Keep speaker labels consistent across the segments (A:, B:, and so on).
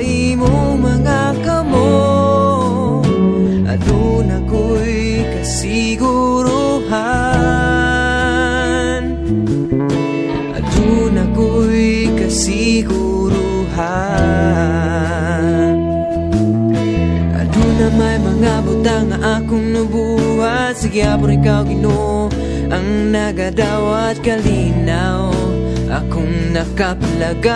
A: imong mga kamot, aduna ko'y kasiguruhan, aduna ko'y kasiguruhan. Aduna may mga butang nga akong nabuhat, sige apon ikaw Ginoo ang nagadawat kalinaw akong nakaplagan.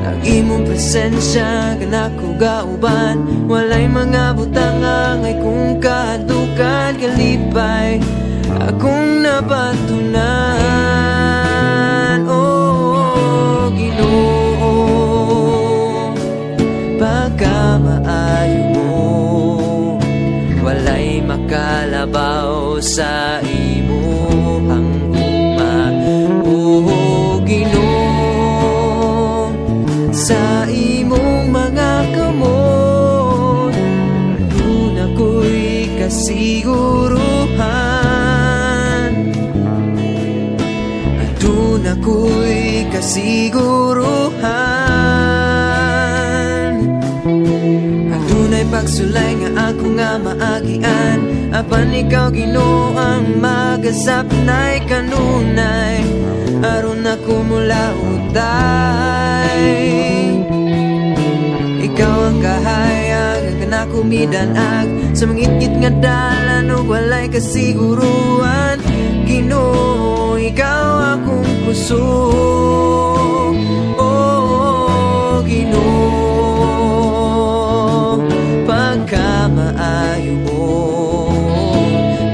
A: Ang imong presensya kanako gauban, walay mga butang ngay kung kadukan kalipay akong napatunan. Oh Ginoo, pagkamaayo mo, walay makalabaw sa imong gugma. Oh Ginoo, sa imong mga kamot, aduna ko'y kasiguruhan, aduna ko'y kasiguruhan. Adunay pagsulay nga ako nga maagian, apan ikaw Ginoo ang magasapnay kanunay, aron ako mula utay. Ikaw ang kahayag nga kumidanag sa mangitgit nga dalan ug walay kasiguruhan. Ginoo, ikaw akong kusog. Oh Ginoo, pagkamaayo mo,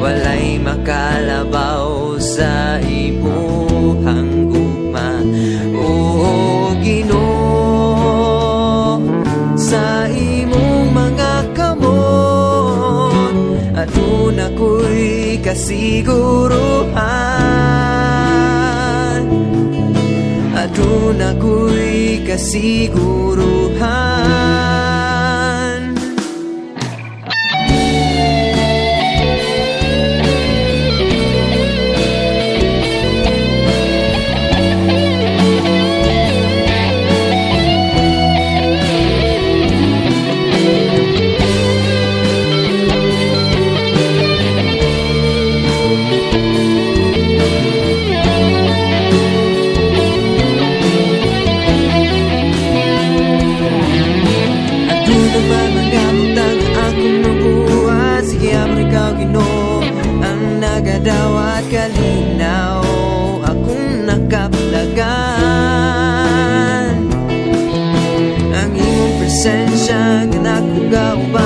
A: walay makalabaw sa imong gugma. Oh Ginoo, sa imong mga kamot, aduna ko'y kasiguruhan, aduna ko'y kasiguruhan. Nagadawat kalinaw akong nakaplagan. Ang imong presensya ganakong gauban,